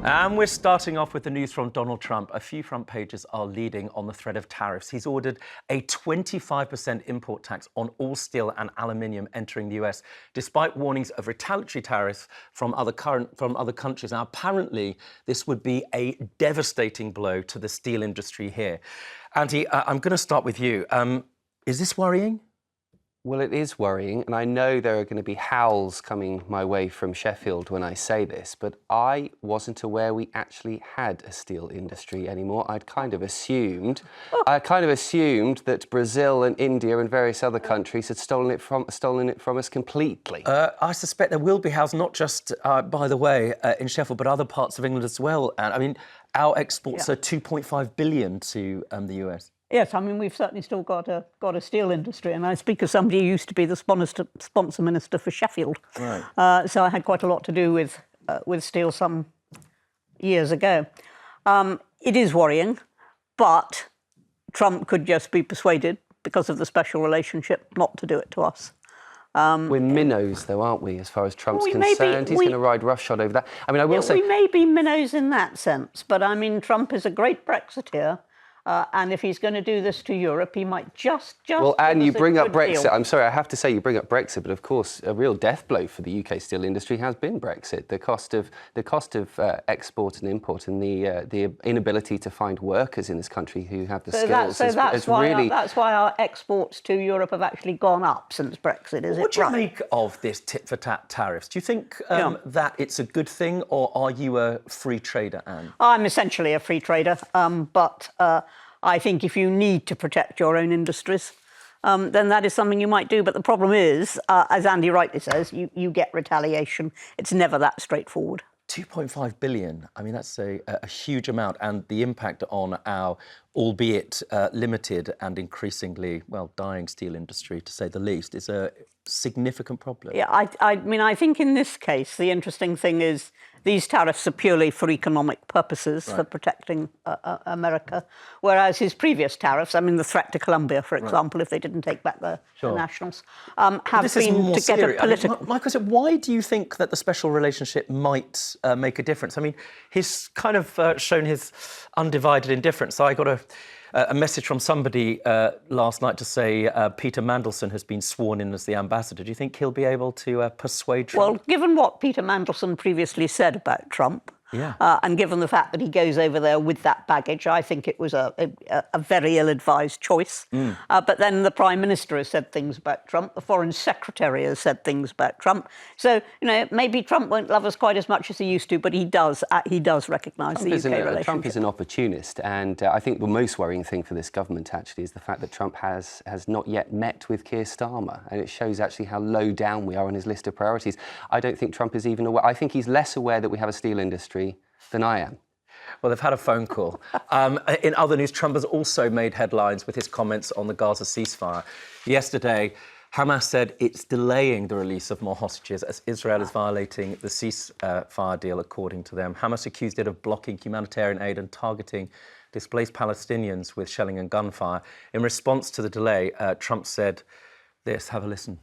And we're starting off with the news from Donald Trump. A few front pages are leading on the threat of tariffs. He's ordered a 25% import tax on all steel and aluminium entering the US, despite warnings of retaliatory tariffs from other countries. Now, apparently, this would be a devastating blow to the steel industry here. Andy, I'm going to start with you. Is this worrying? Well, it is worrying, and I know there are going to be howls coming my way from Sheffield when I say this, but I wasn't aware we actually had a steel industry anymore. I'd kind of assumed that Brazil and India and various other countries had stolen it from us completely. I suspect there will be howls, not just, by the way, in Sheffield, but other parts of England as well. And I mean, our exports are 2.5 billion to the US. Yes, I mean, we've certainly still got a steel industry, and I speak as somebody who used to be the sponsor minister for Sheffield. Right. So I had quite a lot to do with steel some years ago. It is worrying, but Trump could just be persuaded, because of the special relationship, not to do it to us. We're minnows, though, aren't we, as far as Trump's concerned? He's going to ride roughshod over that. I mean, I will say... We may be minnows in that sense, but, I mean, Trump is a great Brexiteer. And if he's going to do this to Europe, he might just. Well, and you bring up Brexit. Deal. I'm sorry, I have to say you bring up Brexit, but of course, a real death blow for the UK steel industry has been Brexit. The cost of export and import, and the inability to find workers in this country who have the skills. That's why our exports to Europe have actually gone up since Brexit. What do you make of this tit-for-tat tariffs? Do you think that it's a good thing, or are you a free trader, Anne? I'm essentially a free trader, but. I think if you need to protect your own industries, then that is something you might do. But the problem is, as Andy rightly says, you get retaliation. It's never that straightforward. 2.5 billion. I mean, that's a huge amount. And the impact on our, albeit limited and increasingly, dying steel industry, to say the least, is a significant problem. Yeah, I mean, I think in this case, the interesting thing is these tariffs are purely for economic purposes, for protecting America, whereas his previous tariffs, I mean, the threat to Colombia, for example, if they didn't take back the nationals, have been to get a political... My question, why do you think that the special relationship might make a difference? I mean, he's kind of shown his undivided indifference. So I got a message from somebody last night to say Peter Mandelson has been sworn in as the ambassador. Do you think he'll be able to persuade Trump? Well, given what Peter Mandelson previously said about Trump, and given the fact that he goes over there with that baggage, I think it was a very ill-advised choice. But then the Prime Minister has said things about Trump. The Foreign Secretary has said things about Trump. So, maybe Trump won't love us quite as much as he used to, but he does recognise the UK relationship. Trump is an opportunist, and I think the most worrying thing for this government, actually, is the fact that Trump has not yet met with Keir Starmer, and it shows actually how low down we are on his list of priorities. I don't think Trump is even aware. I think he's less aware that we have a steel industry than I am. Well, they've had a phone call. In other news, Trump has also made headlines with his comments on the Gaza ceasefire. Yesterday, Hamas said it's delaying the release of more hostages as Israel is violating the ceasefire deal, according to them. Hamas accused it of blocking humanitarian aid and targeting displaced Palestinians with shelling and gunfire. In response to the delay, Trump said this. Have a listen.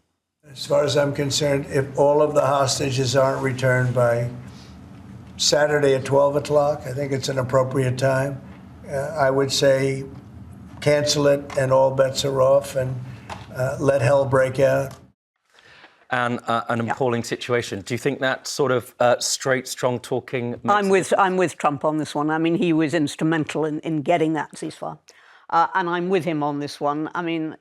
As far as I'm concerned, if all of the hostages aren't returned by Saturday at 12 o'clock, I think it's an appropriate time. I would say cancel it and all bets are off, and let hell break out. And an appalling situation. Do you think that sort of straight, strong talking... I'm with Trump on this one. I mean, he was instrumental in getting that ceasefire. And I'm with him on this one. I mean,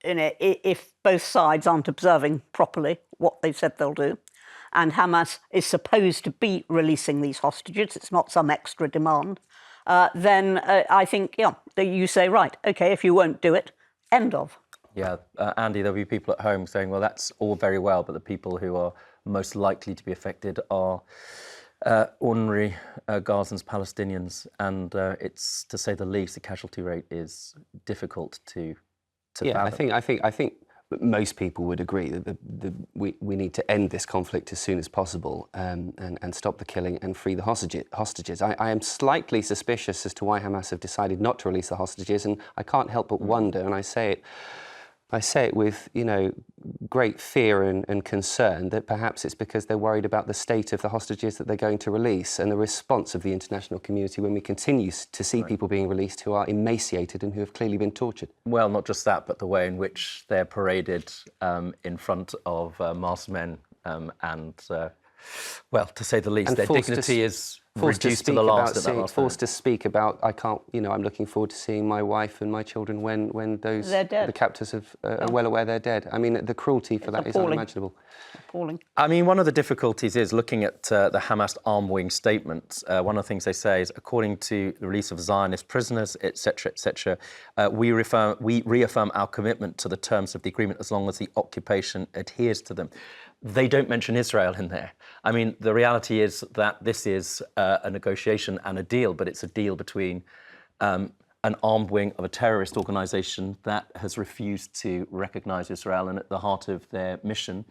if both sides aren't observing properly what they said they'll do, and Hamas is supposed to be releasing these hostages, it's not some extra demand, then I think, that you say, right, OK, if you won't do it, end of. Yeah, Andy, there'll be people at home saying, well, that's all very well, but the people who are most likely to be affected are ordinary Gazans, Palestinians, and it's, to say the least, the casualty rate is difficult to fathom. I think most people would agree that we need to end this conflict as soon as possible and stop the killing and free the hostages. I am slightly suspicious as to why Hamas have decided not to release the hostages, and I can't help but wonder, and I say it I say it with, great fear and concern that perhaps it's because they're worried about the state of the hostages that they're going to release and the response of the international community when we continue to see people being released who are emaciated and who have clearly been tortured. Well, not just that, but the way in which they're paraded in front of masked men well, to say the least, And their dignity is reduced to the last at that last forced to speak about, I'm looking forward to seeing my wife and my children when those They're dead. the captors are well aware they're dead. I mean, the cruelty for that is appalling. unimaginable. Appalling. I mean, one of the difficulties is looking at the Hamas arm wing statements. One of the things they say is, according to the release of Zionist prisoners, etc., we reaffirm our commitment to the terms of the agreement as long as the occupation adheres to them. They don't mention Israel in there. I mean, the reality is that this is a negotiation and a deal, but it's a deal between an armed wing of a terrorist organisation that has refused to recognise Israel, and at the heart of their mission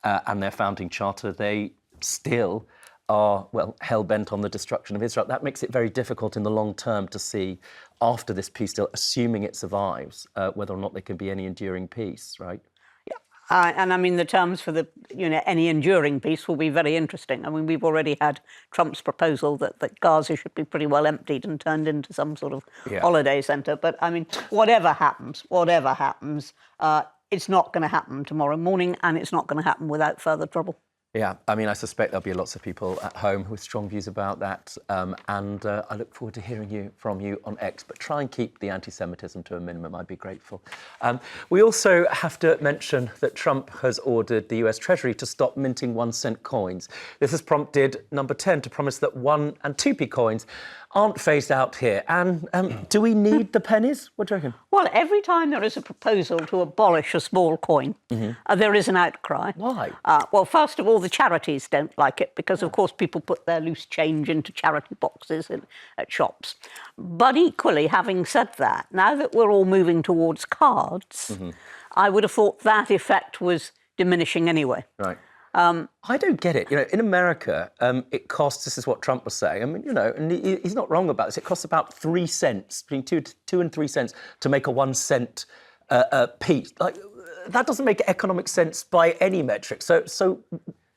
and their founding charter, they still are, well, hell-bent on the destruction of Israel. That makes it very difficult in the long term to see, after this peace deal, assuming it survives, whether or not there can be any enduring peace, right? And I mean, the terms for the, any enduring peace will be very interesting. I mean, we've already had Trump's proposal that Gaza should be pretty well emptied and turned into some sort of holiday centre. But I mean, whatever happens, it's not going to happen tomorrow morning, and it's not going to happen without further trouble. Yeah, I mean, I suspect there'll be lots of people at home with strong views about that, and I look forward to hearing from you on X, but try and keep the anti-Semitism to a minimum. I'd be grateful. We also have to mention that Trump has ordered the US Treasury to stop minting 1-cent coins. This has prompted number 10 to promise that 1 and 2p coins aren't phased out here. And do we need the pennies? What do you reckon? Well, every time there is a proposal to abolish a small coin, there is an outcry. Why? Well, first of all, the charities don't like it because, of course, people put their loose change into charity boxes at shops. But equally, having said that, now that we're all moving towards cards, I would have thought that effect was diminishing anyway. Right. I don't get it. In America, it costs, this is what Trump was saying, I mean, and he's not wrong about this, it costs about 3 cents, between 2 and 3 cents to make a 1 cent piece. Like, that doesn't make economic sense by any metric. So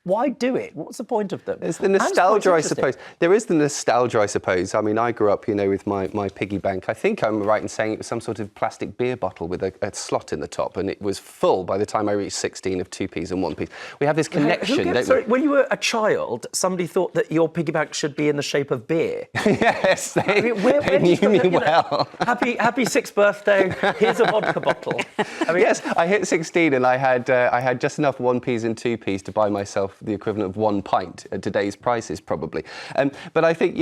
why do it? What's the point of them? It's the nostalgia, I suppose. There is the nostalgia, I suppose. I mean, I grew up, with my piggy bank. I think I'm right in saying it was some sort of plastic beer bottle with a slot in the top, and it was full by the time I reached 16 of 2p's and 1p's. We have this connection, don't we? When you were a child, somebody thought that your piggy bank should be in the shape of beer. Yes, they where knew me well. Happy 6th birthday, here's a vodka bottle. I mean, yes, I hit 16 and I had just enough 1p's and 2p's to buy myself the equivalent of 1 pint at today's prices, probably. But I think,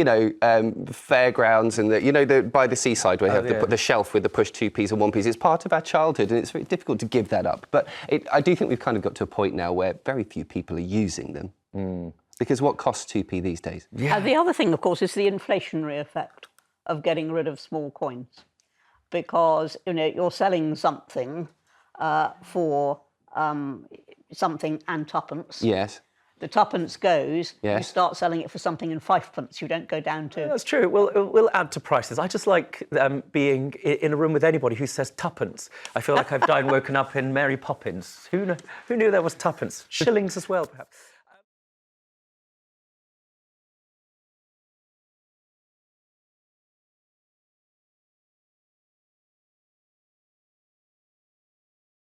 fairgrounds and by the seaside where you have the shelf with the push 2p's and 1p's, it's part of our childhood and it's very difficult to give that up. But I do think we've kind of got to a point now where very few people are using them. Because what costs 2p these days? Yeah. The other thing, of course, is the inflationary effect of getting rid of small coins. Because, you're selling something for something and twopence. Yes. The twopence goes, yes. You start selling it for something in 5p. You don't go down to... That's true. We'll add to prices. I just like being in a room with anybody who says twopence. I feel like I've died and woken up in Mary Poppins. Who knew there was twopence? Shillings as well, perhaps.